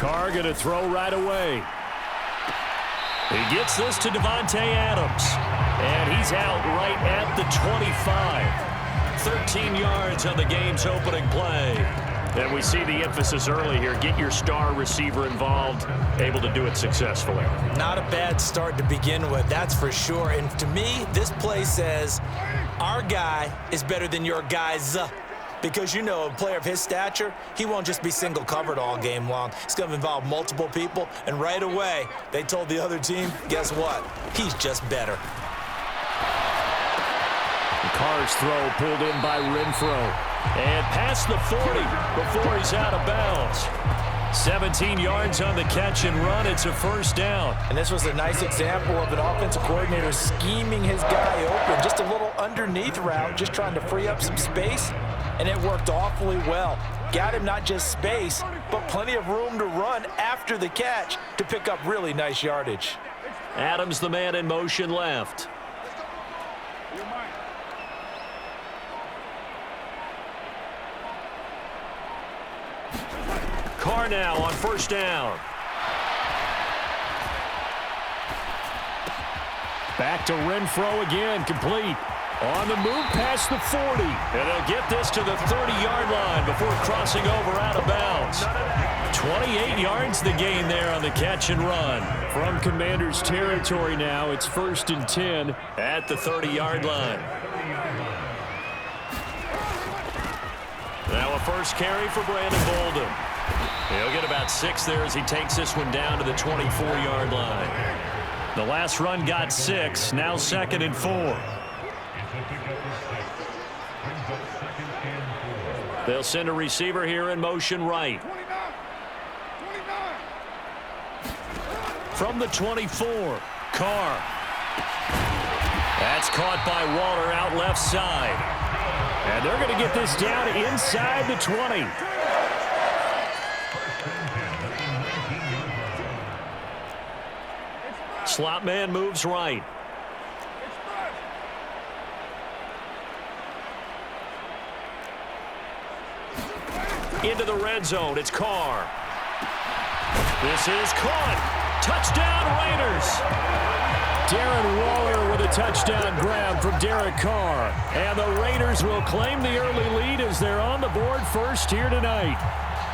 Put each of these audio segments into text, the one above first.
Carr going to throw right away. He gets this to Davante Adams. And he's out right at the 25. 13 yards on the game's opening play. And we see the emphasis early here. Get your star receiver involved, able to do it successfully. Not a bad start to begin with, that's for sure. And to me, this play says our guy is better than your guys. Because, you know, a player of his stature, he won't just be single covered all game long. It's going to involve multiple people. And right away, they told the other team, guess what? He's just better. Carr's throw pulled in by Renfro. And past the 40 before he's out of bounds. 17 yards on the catch and run. It's a first down. And this was a nice example of an offensive coordinator scheming his guy open. Just a little underneath route, just trying to free up some space. And it worked awfully well. Got him not just space, but plenty of room to run after the catch to pick up really nice yardage. Adams, the man in motion left. Carr now on first down. Back to Renfro again, complete. On the move past the 40. And they'll get this to the 30-yard line before crossing over out of bounds. 28 yards the gain there on the catch and run. From Commanders territory now, it's 1st and 10 at the 30-yard line. Now a first carry for Brandon Bolden. He'll get about 6 there as he takes this one down to the 24-yard line. The last run got 6, now 2nd and 4. They'll send a receiver here in motion right. From the 24, Carr. That's caught by Waller out left side. And they're going to get this down inside the 20. Slot man moves right. Into the red zone, it's Carr. This is caught. Touchdown Raiders. Darren Waller with a touchdown grab from Derek Carr. And the Raiders will claim the early lead as they're on the board first here tonight.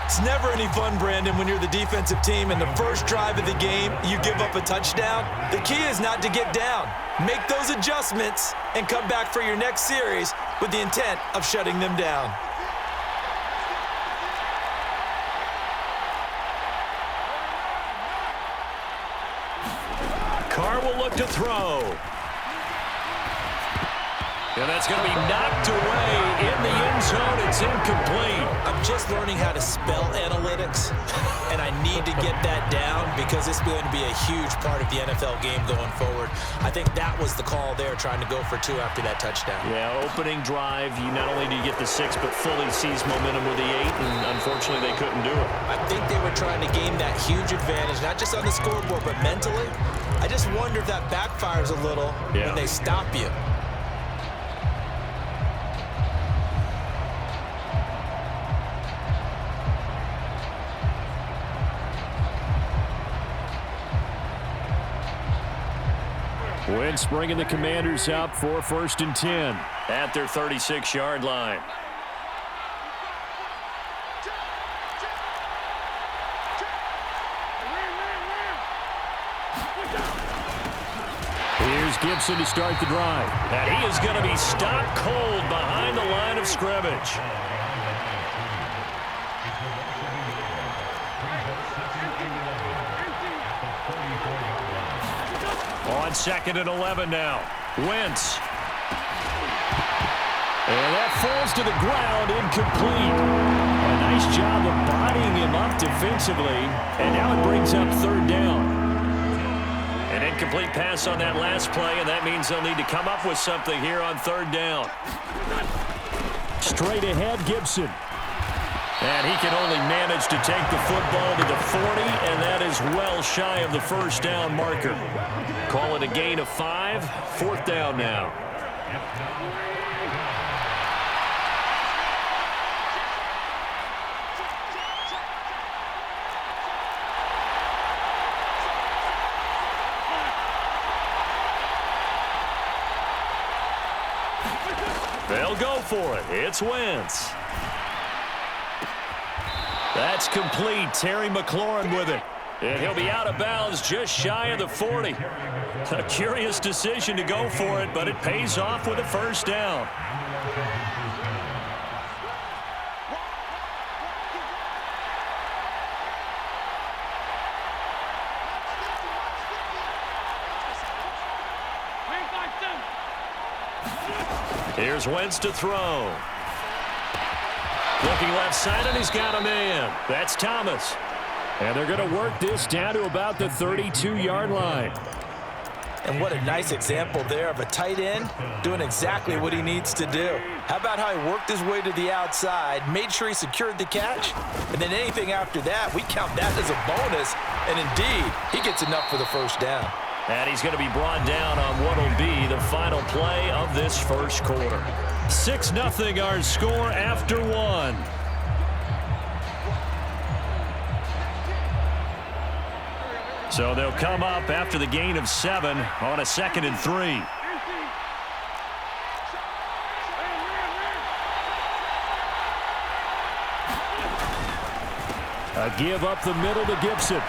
It's never any fun, Brandon, when you're the defensive team and the first drive of the game, you give up a touchdown. The key is not to get down. Make those adjustments and come back for your next series with the intent of shutting them down. Carr will look to throw. And that's going to be knocked away in the end zone. It's incomplete. I'm just learning how to spell analytics, and I need to get that down because it's going to be a huge part of the NFL game going forward. I think that was the call there, trying to go for 2 after that touchdown. Yeah, opening drive, you not only do you get the 6, but fully seize momentum with the 8, and unfortunately they couldn't do it. I think they were trying to gain that huge advantage, not just on the scoreboard, but mentally. I just wonder if that backfires a little when they stop you. Wentz bringing the Commanders up for 1st and 10 at their 36-yard line. Here's Gibson to start the drive. And he is going to be stopped cold behind the line of scrimmage. On 2nd and 11 now. Wentz. And that falls to the ground, incomplete. A nice job of bodying him up defensively. And now it brings up 3rd down. An incomplete pass on that last play, and that means they'll need to come up with something here on 3rd down. Straight ahead, Gibson. And he can only manage to take the football to the 40, and that is well shy of the 1st down marker. Call it a gain of 5, 4th down now. They'll go for it. It's Wentz. That's complete. Terry McLaurin with it. And he'll be out of bounds just shy of the 40. A curious decision to go for it, but it pays off with a first down. Here's Wentz to throw. Looking left side, and he's got a man. That's Thomas. And they're going to work this down to about the 32-yard line. And what a nice example there of a tight end doing exactly what he needs to do. How about how he worked his way to the outside, made sure he secured the catch, and then anything after that, we count that as a bonus. And indeed, he gets enough for the first down. And he's going to be brought down on what will be the final play of this first quarter. 6-0 our score after one. So they'll come up after the gain of 7 on a 2nd and 3. A give up the middle to Gibson.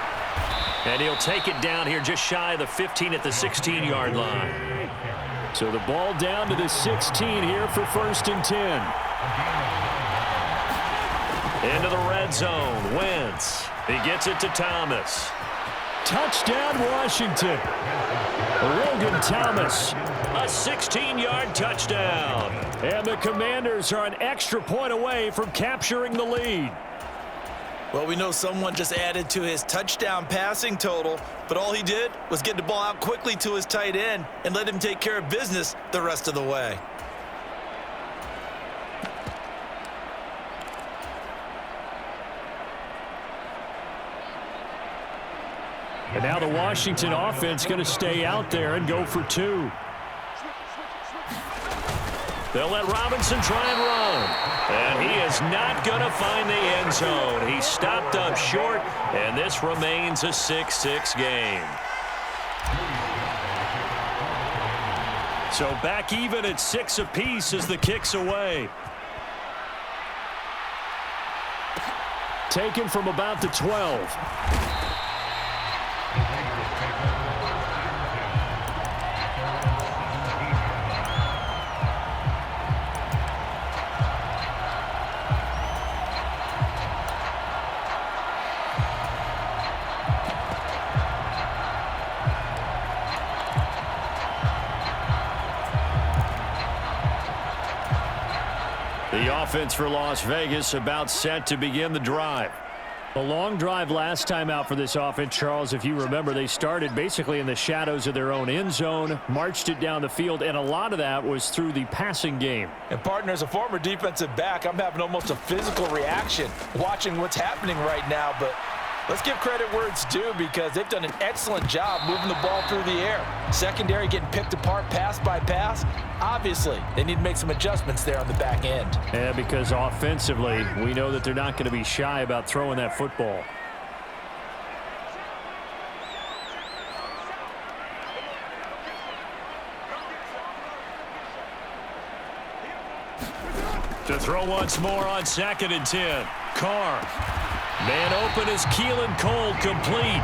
And he'll take it down here just shy of the 15 at the 16-yard line. So the ball down to the 16 here for 1st and 10. Into the red zone. Wentz. He gets it to Thomas. Touchdown, Washington. Logan Thomas. A 16-yard touchdown. And the Commanders are an extra point away from capturing the lead. Well, we know someone just added to his touchdown passing total, but all he did was get the ball out quickly to his tight end and let him take care of business the rest of the way. And now the Washington offense going to stay out there and go for 2. They'll let Robinson try and run. And he is not going to find the end zone. He stopped up short, and this remains a 6-6 game. So back even at 6 apiece as the kick's away. Taken from about the 12. The offense for Las Vegas about set to begin the drive. A long drive last time out for this offense, Charles. If you remember, they started basically in the shadows of their own end zone, marched it down the field, and a lot of that was through the passing game. And partner, as a former defensive back, I'm having almost a physical reaction watching what's happening right now, but let's give credit where it's due because they've done an excellent job moving the ball through the air. Secondary getting picked apart pass by pass. Obviously, they need to make some adjustments there on the back end. Yeah, because offensively, we know that they're not going to be shy about throwing that football. To throw once more on 2nd and 10. Carr. Man open is Keelan Cole, complete.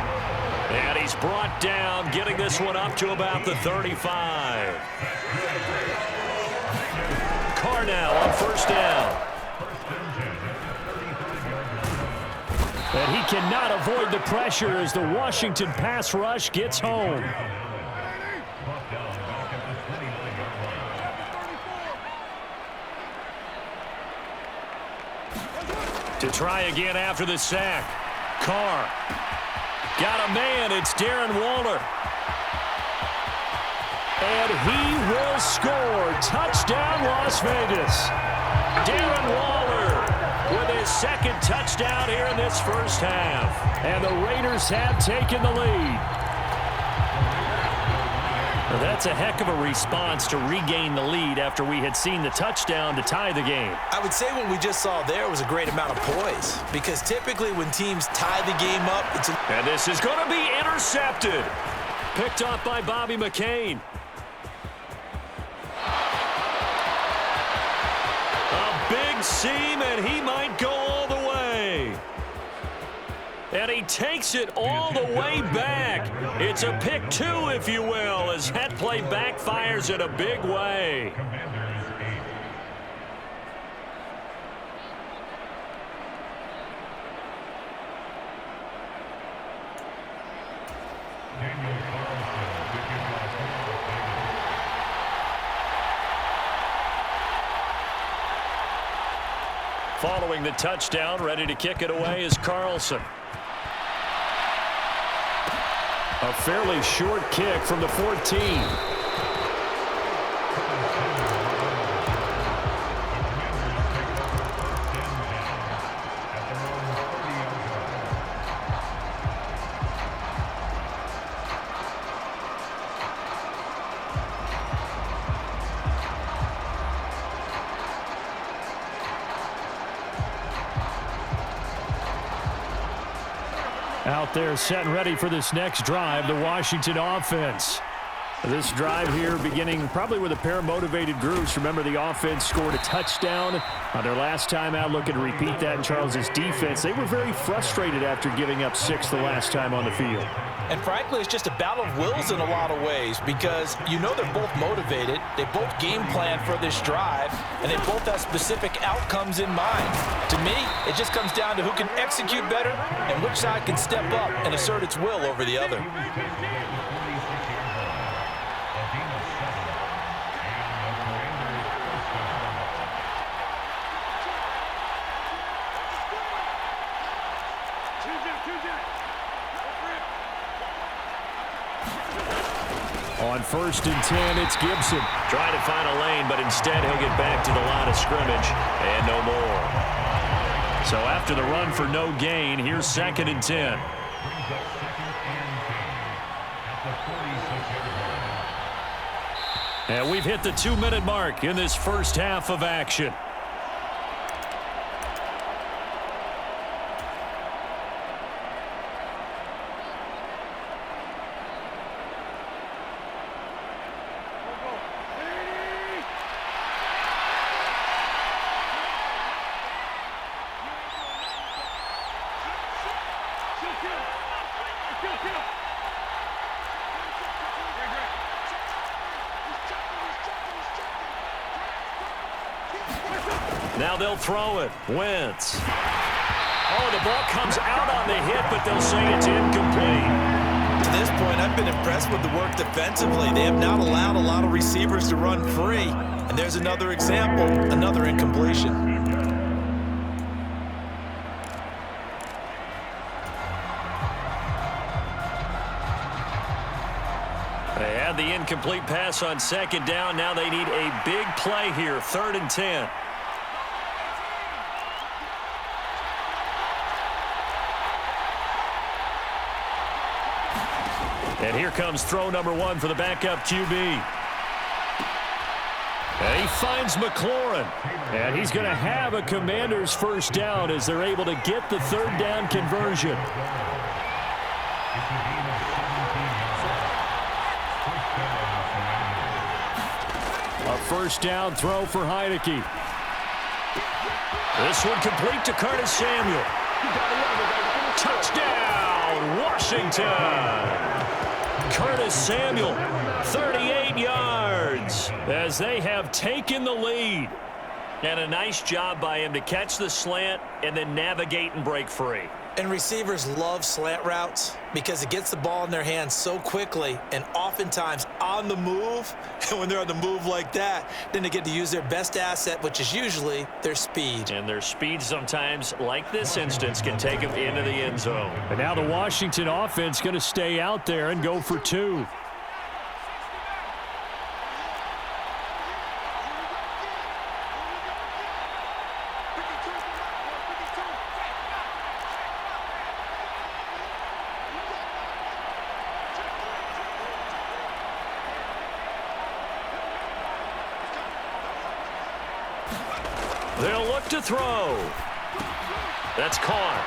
And he's brought down, getting this one up to about the 35. Carr now on 1st down. And he cannot avoid the pressure as the Washington pass rush gets home. To try again after the sack. Carr. Got a man. It's Darren Waller. And he will score. Touchdown, Las Vegas. Darren Waller with his 2nd touchdown here in this first half. And the Raiders have taken the lead. Well, that's a heck of a response to regain the lead after we had seen the touchdown to tie the game. I would say what we just saw there was a great amount of poise because typically when teams tie the game up, and this is going to be intercepted. Picked off by Bobby McCain. seam, and he might go all the way. And he takes it all the way back. It's a pick two, if you will, as that play backfires in a big way. Following the touchdown, ready to kick it away is Carlson. A fairly short kick from the 14. Out there set and ready for this next drive, the Washington offense. This drive here beginning probably with a pair of motivated groups. Remember, the offense scored a touchdown on their last time out, looking to repeat that in Charles's defense. They were very frustrated after giving up 6 the last time on the field. And frankly, it's just a battle of wills in a lot of ways because you know they're both motivated, they both game plan for this drive, and they both have specific outcomes in mind. To me, it just comes down to who can execute better and which side can step up and assert its will over the other. On 1st and 10, it's Gibson. Trying to find a lane, but instead he'll get back to the line of scrimmage and no more. So after the run for no gain, here's 2nd and 10. And we've hit the 2-minute mark in this first half of action. Now they'll throw it. Wentz. Oh, the ball comes out on the hit, but they'll say it's incomplete. To this point, I've been impressed with the work defensively. They have not allowed a lot of receivers to run free. And there's another example, another incompletion. They had the incomplete pass on 2nd down. Now they need a big play here, 3rd and 10. And here comes throw number 1 for the backup QB. And he finds McLaurin. And he's going to have a Commander's first down as they're able to get the 3rd down conversion. A first down throw for Heineke. This one complete to Curtis Samuel. Touchdown, Washington! Curtis Samuel, 38 yards, as they have taken the lead. And a nice job by him to catch the slant and then navigate and break free. And receivers love slant routes because it gets the ball in their hands so quickly and oftentimes on the move. And when they're on the move like that, then they get to use their best asset, which is usually their speed. And their speed sometimes, like this instance, can take them into the end zone. And now the Washington offense going to stay out there and go for 2. They'll look to throw. That's caught.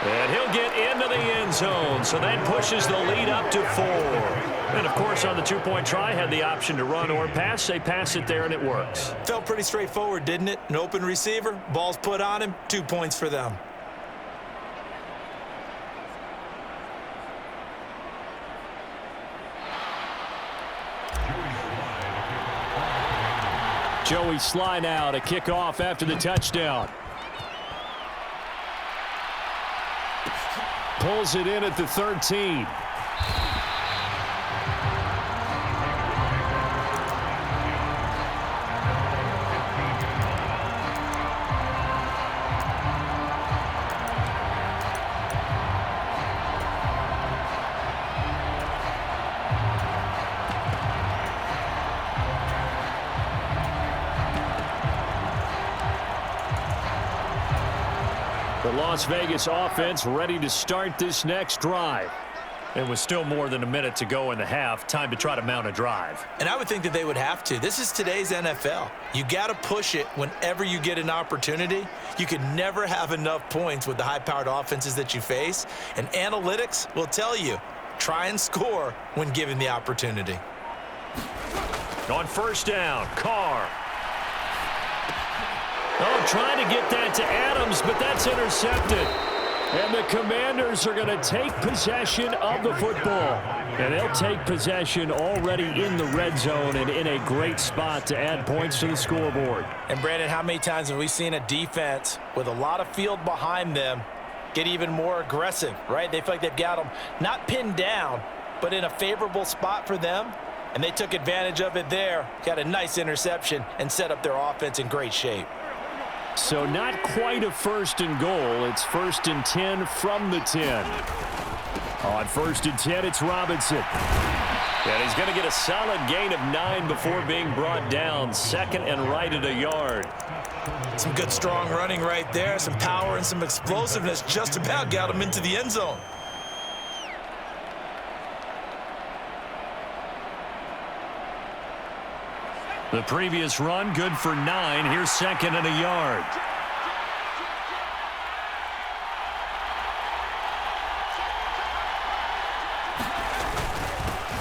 And he'll get into the end zone, so that pushes the lead up to 4. And, of course, on the two-point try, had the option to run or pass. They pass it there, and it works. Felt pretty straightforward, didn't it? An open receiver, ball's put on him, 2 points for them. Joey Sly now to kick off after the touchdown. Pulls it in at the 13. The Las Vegas offense ready to start this next drive. And with still more than a minute to go in the half, time to try to mount a drive. And I would think that they would have to. This is today's NFL. You got to push it whenever you get an opportunity. You can never have enough points with the high-powered offenses that you face. And analytics will tell you, try and score when given the opportunity. On first down, Carr. Oh, trying to get that to Adams, but that's intercepted. And the Commanders are going to take possession of the football. And they'll take possession already in the red zone and in a great spot to add points to the scoreboard. And, Brandon, how many times have we seen a defense with a lot of field behind them get even more aggressive, right? They feel like they've got them not pinned down, but in a favorable spot for them. And they took advantage of it there, got a nice interception, and set up their offense in great shape. So not quite a first and goal. It's 1st and 10 from the 10. On 1st and 10, it's Robinson. And he's going to get a solid gain of 9 before being brought down. 2nd and right at a yard. Some good, strong running right there. Some power and some explosiveness just about got him into the end zone. The previous run, good for 9. Here's 2nd and a yard.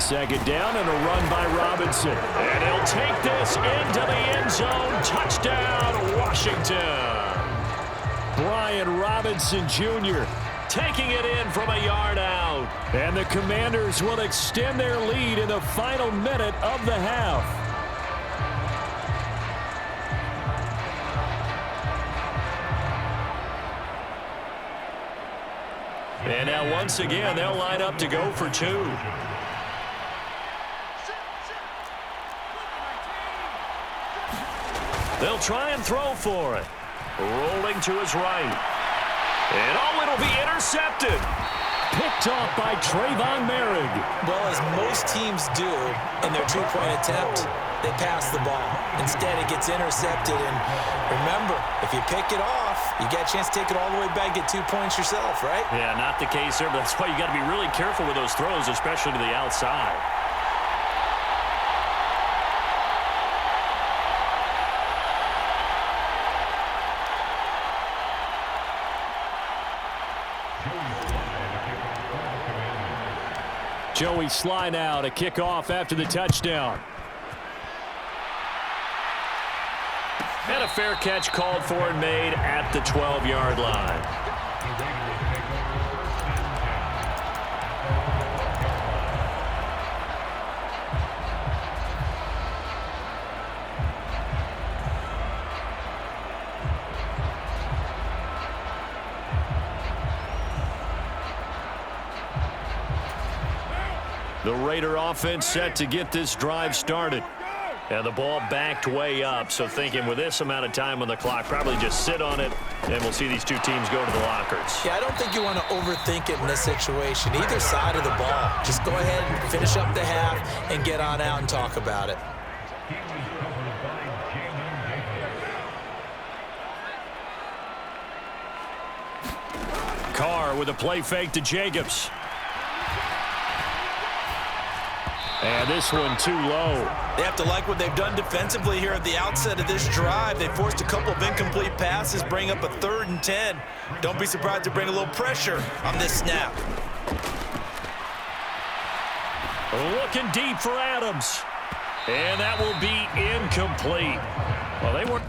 Second down and a run by Robinson. And he'll take this into the end zone. Touchdown, Washington. Brian Robinson Jr. taking it in from a yard out. And the Commanders will extend their lead in the final minute of the half. And now once again, they'll line up to go for 2. They'll try and throw for it. Rolling to his right. And oh, it'll be intercepted. Picked off by Trayvon Merrick. Well, as most teams do in their two-point attempt, they pass the ball. Instead, it gets intercepted. And remember, if you pick it off, you get a chance to take it all the way back, get 2 points yourself, right? Yeah, not the case there, but that's why you got to be really careful with those throws, especially to the outside. Joey Sly now to kick off after the touchdown. And a fair catch called for and made at the 12-yard line. The Raider offense set to get this drive started. And the ball backed way up, so thinking with this amount of time on the clock, probably just sit on it, and we'll see these two teams go to the lockers. Yeah, I don't think you want to overthink it in this situation. Either side of the ball. Just go ahead and finish up the half and get on out and talk about it. Carr with a play fake to Jacobs. And this one too low. They have to like what they've done defensively here at the outset of this drive. They forced a couple of incomplete passes, bring up a 3rd and 10. Don't be surprised to bring a little pressure on this snap. Looking deep for Adams. And that will be incomplete. Well, they weren't...